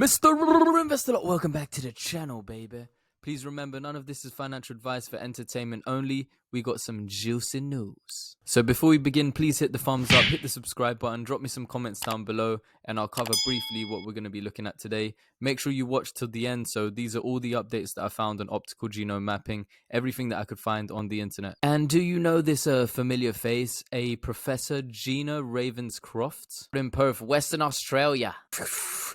Mr. Investor, welcome back to the channel, baby. Please remember, none of this is financial advice, for entertainment only. We got some juicy news. So before we begin, please hit the thumbs up, hit the subscribe button, drop me some comments down below, and I'll cover briefly what we're going to be looking at today. Make sure you watch till the end. So these are all the updates that I found on optical genome mapping, everything that I could find on the internet. And do you know this familiar face? A Professor Gina Ravenscroft in Perth, Western Australia.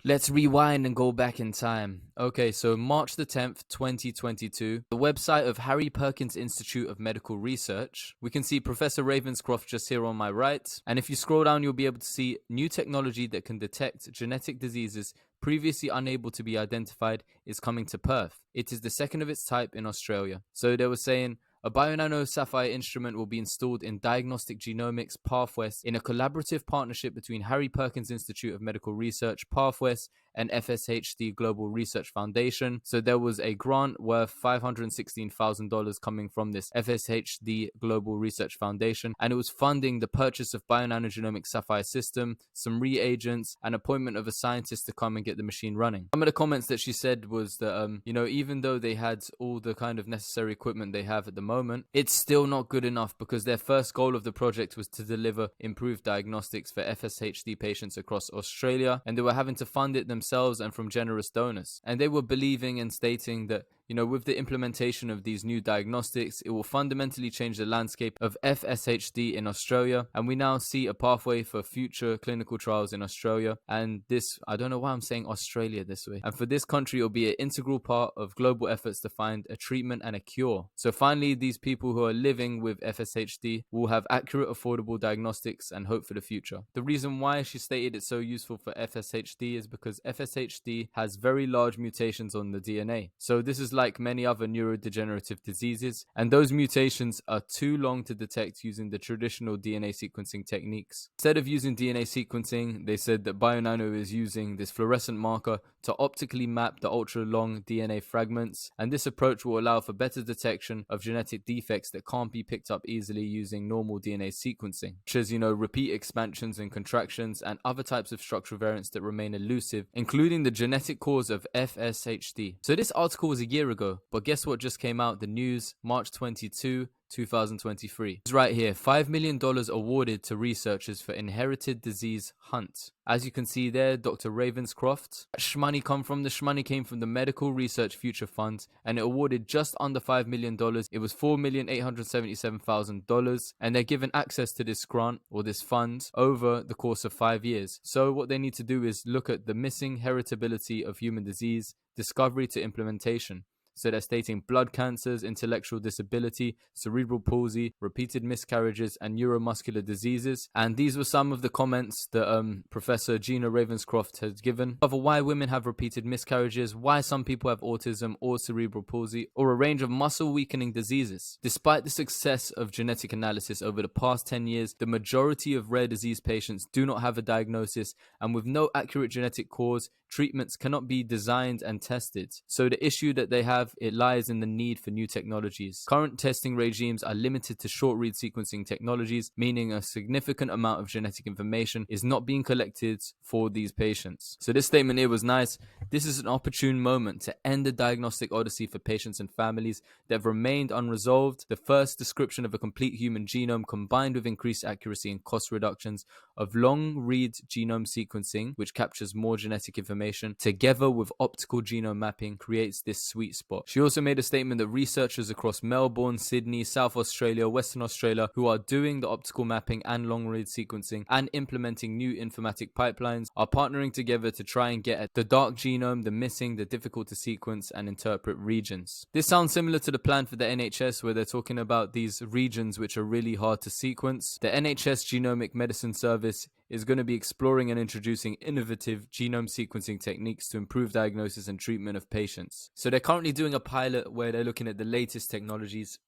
Let's rewind and go back in time. Okay, so March the 10th, 2022, the website of Harry Perkins Institute of Medical Research. We can see Professor Ravenscroft just here on my right. And if you scroll down, you'll be able to see new technology that can detect genetic diseases previously unable to be identified is coming to Perth. It is the second of its type in Australia. So they were saying, a bionano sapphire instrument will be installed in Diagnostic Genomics, Pathwest, in a collaborative partnership between Harry Perkins Institute of Medical Research, Pathwest, and FSHD Global Research Foundation. So there was a grant worth $516,000 coming from this FSHD Global Research Foundation, and it was funding the purchase of bionano genomic sapphire system, some reagents, and appointment of a scientist to come and get the machine running. Some of the comments that she said was that, even though they had all the kind of necessary equipment they have at the moment, it's still not good enough because their first goal of the project was to deliver improved diagnostics for FSHD patients across Australia, and they were having to fund it themselves and from generous donors. And they were believing and stating that, with the implementation of these new diagnostics, it will fundamentally change the landscape of FSHD in Australia. And we now see a pathway for future clinical trials in Australia. And this, I don't know why I'm saying Australia this way. And for this country, it will be an integral part of global efforts to find a treatment and a cure. So finally, these people who are living with FSHD will have accurate, affordable diagnostics and hope for the future. The reason why she stated it's so useful for FSHD is because FSHD has very large mutations on the DNA. So this is like many other neurodegenerative diseases, and those mutations are too long to detect using the traditional DNA sequencing techniques. Instead of using DNA sequencing, they said that bionano is using this fluorescent marker to optically map the ultra-long DNA fragments, and this approach will allow for better detection of genetic defects that can't be picked up easily using normal DNA sequencing, such as, repeat expansions and contractions and other types of structural variants that remain elusive, including the genetic cause of FSHD. So this article was a year ago, but guess what just came out? The news, March 22, 2023. It's right here, $5 million awarded to researchers for inherited disease hunt. As you can see there, Dr. Ravenscroft. Shmoney come from? The shmoney came from the Medical Research Future Fund, and it awarded just under $5 million. It was $4,877,000, and they're given access to this grant or this fund over the course of 5 years. So what they need to do is look at the missing heritability of human disease, discovery to implementation. So they're stating blood cancers, intellectual disability, cerebral palsy, repeated miscarriages, and neuromuscular diseases. And these were some of the comments that Professor Gina Ravenscroft has given. Over why women have repeated miscarriages, why some people have autism or cerebral palsy, or a range of muscle weakening diseases. Despite the success of genetic analysis over the past 10 years, the majority of rare disease patients do not have a diagnosis, and with no accurate genetic cause, treatments cannot be designed and tested. So the issue that they have, it lies in the need for new technologies. Current testing regimes are limited to short read sequencing technologies, meaning a significant amount of genetic information is not being collected for these patients. So this statement here was nice. This is an opportune moment to end the diagnostic odyssey for patients and families that have remained unresolved. The first description of a complete human genome combined with increased accuracy and cost reductions of long read genome sequencing, which captures more genetic information, together with optical genome mapping, creates this sweet spot. She also made a statement that researchers across Melbourne, Sydney, South Australia, Western Australia, who are doing the optical mapping and long read sequencing and implementing new informatic pipelines, are partnering together to try and get at the dark genome, the missing, the difficult to sequence and interpret regions. This sounds similar to the plan for the NHS, where they're talking about these regions which are really hard to sequence. The NHS Genomic Medicine Service is going to be exploring and introducing innovative genome sequencing techniques to improve diagnosis and treatment of patients. So they're currently doing a pilot where they're looking at the latest technologies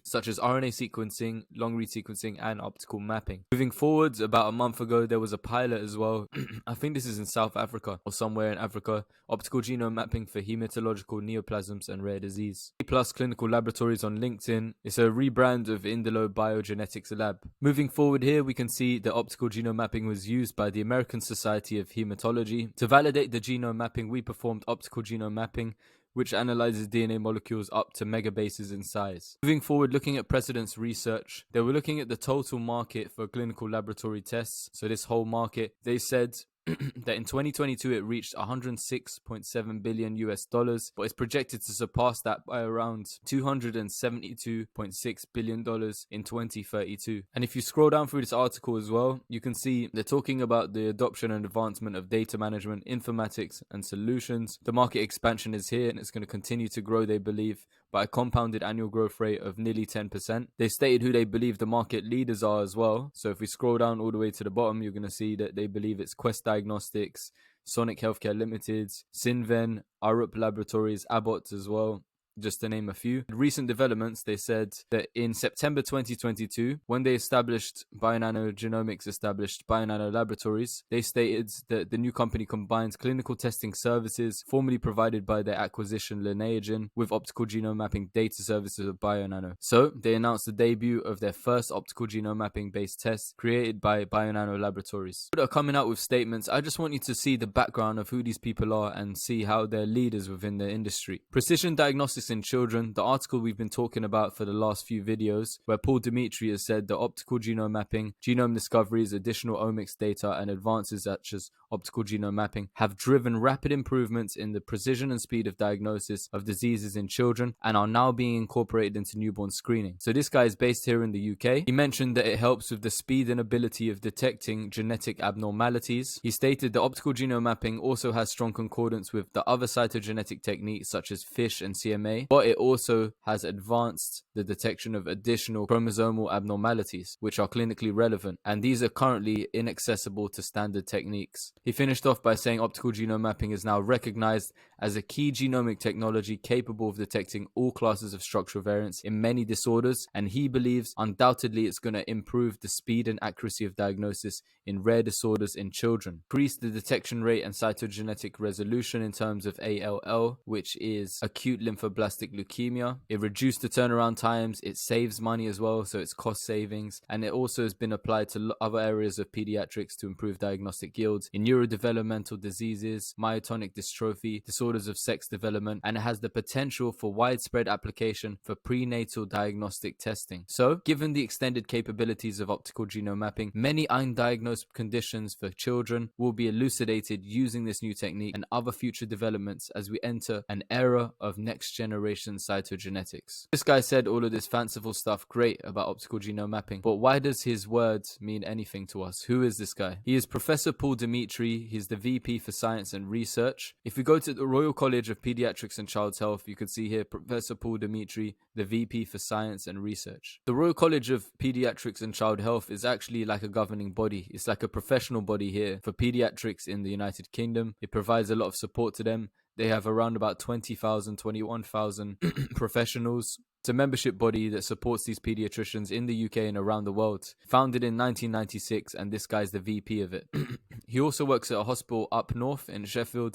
such as RNA sequencing, long read sequencing, and optical mapping. Moving forwards, about a month ago, there was a pilot as well. I think this is in South Africa or somewhere in Africa. Optical genome mapping for hematological neoplasms and rare disease. Plus Clinical Laboratories on LinkedIn. It's a rebrand of Indelo Biogenetics Lab. Moving forward here, we can see the optical genome mapping was was used by the American Society of Hematology. To validate the genome mapping, we performed optical genome mapping, which analyzes DNA molecules up to megabases in size. Moving forward, looking at precedence research, they were looking at the total market for clinical laboratory tests. So this whole market, they said that in 2022 it reached 106.7 billion US dollars, but it's projected to surpass that by around 272.6 billion dollars in 2032. And if you scroll down through this article as well, you can see they're talking about the adoption and advancement of data management, informatics, and solutions. The market expansion is here and it's going to continue to grow, they believe, by a compounded annual growth rate of nearly 10%. They stated who they believe the market leaders are as well. So if we scroll down all the way to the bottom, you're going to see that they believe it's Quest Diagnostics, Sonic Healthcare Limited, Synven, Arup Laboratories, Abbott as well, just to name a few. Recent developments, they said that in September 2022, when they established bionano genomics, established bionano laboratories, they stated that the new company combines clinical testing services formerly provided by their acquisition Lineagen with optical genome mapping data services of bionano. So they announced the debut of their first optical genome mapping based test created by bionano laboratories. That are coming out with statements. I just want you to see the background of who these people are and see how they're leaders within the industry. Precision diagnostics in children, the article we've been talking about for the last few videos, where Paul Dimitri has said that optical genome mapping, genome discoveries, additional omics data, and advances such as optical genome mapping have driven rapid improvements in the precision and speed of diagnosis of diseases in children and are now being incorporated into newborn screening. So this guy is based here in the UK. He mentioned that it helps with the speed and ability of detecting genetic abnormalities. He stated that optical genome mapping also has strong concordance with the other cytogenetic techniques such as FISH and CMA, but it also has advanced the detection of additional chromosomal abnormalities, which are clinically relevant, and these are currently inaccessible to standard techniques. He finished off by saying optical genome mapping is now recognized as a key genomic technology capable of detecting all classes of structural variants in many disorders, and he believes undoubtedly it's going to improve the speed and accuracy of diagnosis in rare disorders in children, increase the detection rate and cytogenetic resolution in terms of ALL, which is acute lymphoblastic leukemia. It reduced the turnaround times, it saves money as well, so it's cost savings, and it also has been applied to other areas of pediatrics to improve diagnostic yields in neurodevelopmental diseases, myotonic dystrophy, disorders of sex development, and it has the potential for widespread application for prenatal diagnostic testing. So, given the extended capabilities of optical genome mapping, many undiagnosed conditions for children will be elucidated using this new technique and other future developments as we enter an era of next generation cytogenetics. This guy said all of this fanciful stuff great about optical genome mapping, but why does his words mean anything to us? Who is this guy? He is Professor Paul Dimitri. He's the VP for Science and Research. If we go to the Royal College of Pediatrics and Child's Health, you can see here Professor Paul Dimitri, the VP for Science and Research. The Royal College of Pediatrics and Child Health is actually like a governing body. It's like a professional body here for pediatrics in the United Kingdom. It provides a lot of support to them. They have around about 20,000, 21,000 professionals. It's a membership body that supports these pediatricians in the UK and around the world. Founded in 1996, and this guy's the VP of it. He also works at a hospital up north in Sheffield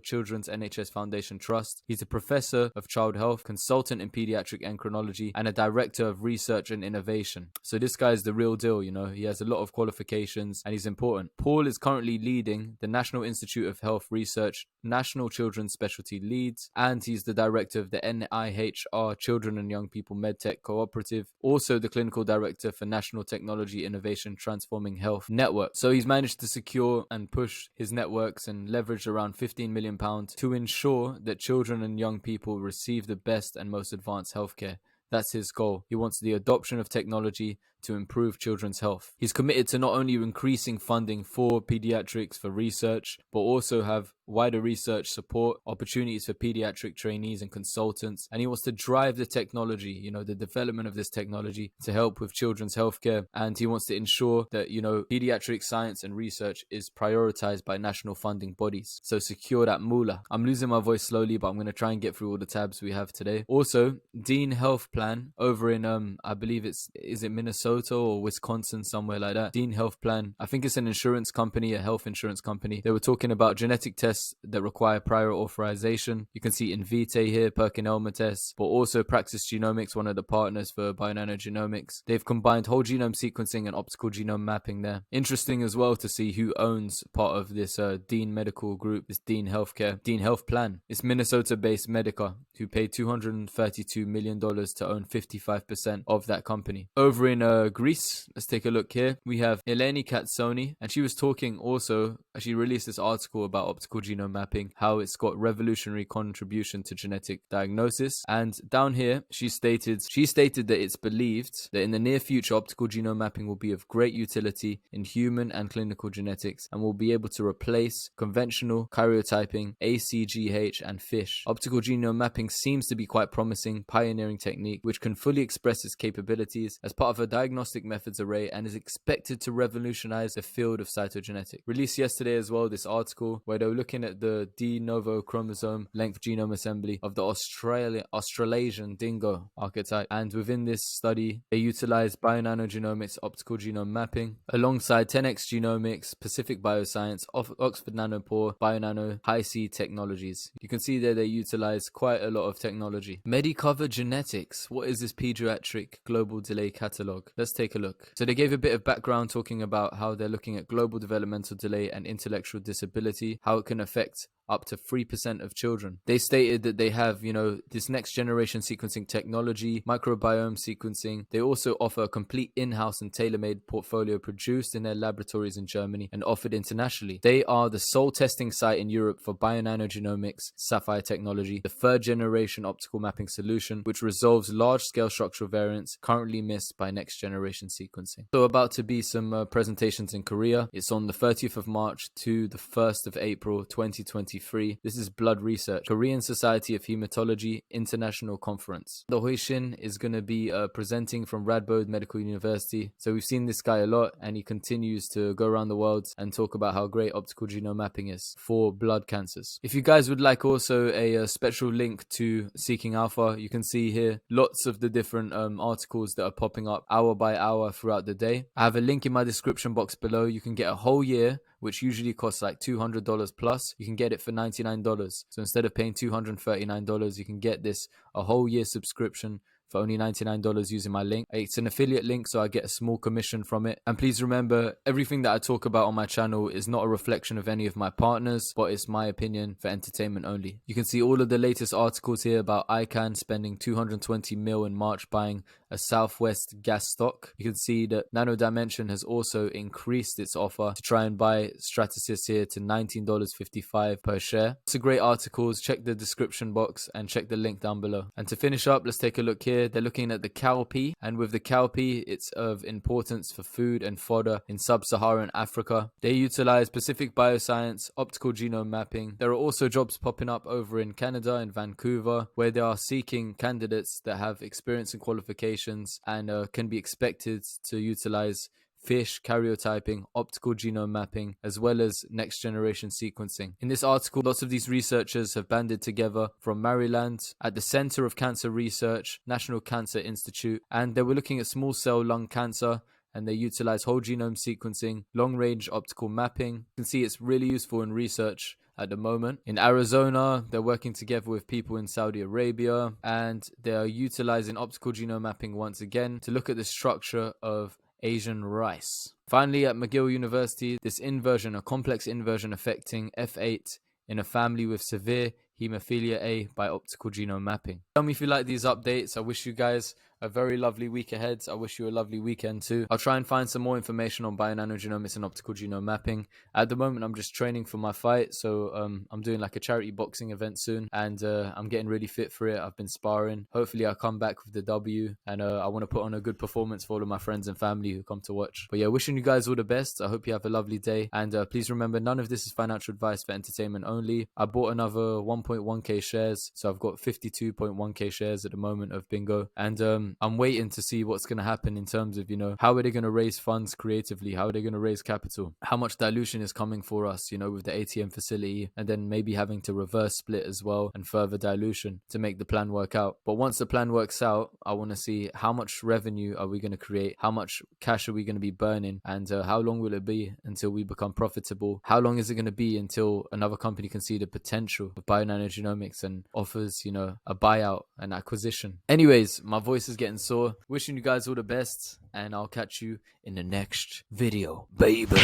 Children's NHS Foundation Trust. He's a professor of child health, consultant in pediatric endocrinology, and a director of research and innovation. So this guy's the real deal, you know. He has a lot of qualifications and he's important. Paul is currently leading the National Institute of Health Research, National Children's Specialty Leads, and he's the director of the NIHR Children and Young People MedTech Cooperative, also the clinical director for National Technology Innovation Transforming Health Network. So he's managed to secure and push his networks and leverage around £15 million to ensure that children and young people receive the best and most advanced healthcare. That's his goal. He wants the adoption of technology to improve children's health. He's committed to not only increasing funding for pediatrics for research, but also have wider research support, opportunities for pediatric trainees and consultants. And he wants to drive the technology, you know, the development of this technology to help with children's healthcare. And he wants to ensure that, you know, pediatric science and research is prioritized by national funding bodies. So secure that moolah. I'm losing my voice slowly, but I'm going to try and get through all the tabs we have today. Also, Dean Health Plan over in, I believe is it Minnesota? Minnesota or Wisconsin, somewhere like that. Dean Health Plan. I think it's an insurance company, a health insurance company. They were talking about genetic tests that require prior authorization. You can see Invitae here, PerkinElmer tests, but also Praxis Genomics, one of the partners for bionano genomics. They've combined whole genome sequencing and optical genome mapping there. Interesting as well to see who owns part of this Dean Medical Group, this Dean Healthcare, Dean Health Plan. It's Minnesota-based Medica, who paid $232 million to own 55% of that company. Over in Greece, let's take a look here. We have Eleni Katsoni, and she was talking also, she released this article about optical genome mapping, how it's got revolutionary contribution to genetic diagnosis. And down here, she stated that it's believed that in the near future, optical genome mapping will be of great utility in human and clinical genetics and will be able to replace conventional karyotyping, ACGH, and FISH. Optical genome mapping seems to be quite promising, pioneering technique which can fully express its capabilities as part of a diagnostic methods array and is expected to revolutionize the field of cytogenetics. Released yesterday as well, this article where they were looking at the de novo chromosome length genome assembly of the Australasian dingo archetype, and within this study they utilized bionano genomics optical genome mapping alongside 10x Genomics, Pacific Bioscience, Oxford Nanopore, Bionano, Hi-C technologies. You can see there they utilize quite a lot of technology. Medicover Genetics, what is this pediatric global delay catalog? Let's take a look. So they gave a bit of background talking about how they're looking at global developmental delay and intellectual disability, how it can affect up to 3% of children. They stated that they have, this next generation sequencing technology, microbiome sequencing. They also offer a complete in-house and tailor-made portfolio produced in their laboratories in Germany and offered internationally. They are the sole testing site in Europe for bionano genomics, Sapphire technology, the third generation optical mapping solution, which resolves large-scale structural variants currently missed by next generation sequencing. So about to be some presentations in Korea. It's on the 30th of March to the 1st of April 2023. This is Blood Research, Korean Society of Hematology International Conference. The Hoishin is going to be presenting from Radboud Medical University. So we've seen this guy a lot, and he continues to go around the world and talk about how great optical genome mapping is for blood cancers. If you guys would like also a special link to Seeking Alpha, you can see here lots of the different articles that are popping up hour by hour throughout the day. I have a link in my description box below. You can get a whole year, which usually costs like $200 plus. You can get it for $99. So instead of paying $239, you can get this a whole year subscription for only $99 using my link. It's an affiliate link, so I get a small commission from it. And please remember, everything that I talk about on my channel is not a reflection of any of my partners, but it's my opinion for entertainment only. You can see all of the latest articles here about ICANN spending $220 million in March buying a Southwest gas stock. You can see that Nano Dimension has also increased its offer to try and buy Stratasys here to $19.55 per share. It's a great articles. Check the description box and check the link down below. And to finish up, let's take a look here. They're looking at the cowpea, and with the cowpea, it's of importance for food and fodder in sub-Saharan Africa. They utilize Pacific Bioscience, optical genome mapping. There are also jobs popping up over in Canada, in Vancouver, where they are seeking candidates that have experience and qualifications and can be expected to utilize FISH, karyotyping, optical genome mapping, as well as next generation sequencing. In this article, lots of these researchers have banded together from Maryland at the Center of Cancer Research, National Cancer Institute, and they were looking at small cell lung cancer, and they utilize whole genome sequencing, long range optical mapping. You can see it's really useful in research at the moment. In Arizona, they're working together with people in Saudi Arabia, and they are utilizing optical genome mapping once again to look at the structure of Asian rice. Finally, at McGill University, this inversion, a complex inversion affecting F8 in a family with severe hemophilia A by optical genome mapping. Tell me if you like these updates. I wish you guys a very lovely week ahead. I wish you a lovely weekend too. I'll try and find some more information on bionano genomics and optical genome mapping. At the moment, I'm just training for my fight. So I'm doing like a charity boxing event soon, and I'm getting really fit for it. I've been sparring. Hopefully I'll come back with the W, and I want to put on a good performance for all of my friends and family who come to watch. But yeah, wishing you guys all the best. I hope you have a lovely day. And please remember, none of this is financial advice for entertainment only. I bought another 1.1k shares. So I've got 52.1k shares at the moment of BNGO. And I'm waiting to see what's going to happen in terms of, you know, how are they going to raise funds creatively? How are they going to raise capital? How much dilution is coming for us, you know, with the ATM facility, and then maybe having to reverse split as well and further dilution to make the plan work out. But once the plan works out, I want to see how much revenue are we going to create? How much cash are we going to be burning? And how long will it be until we become profitable? How long is it going to be until another company can see the potential of bionano genomics and offers, you know, a buyout and acquisition? Anyways, my voice is getting sore. Wishing you guys all the best, and I'll catch you in the next video, baby.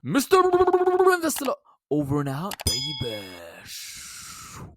Mr. Investor over and out, baby.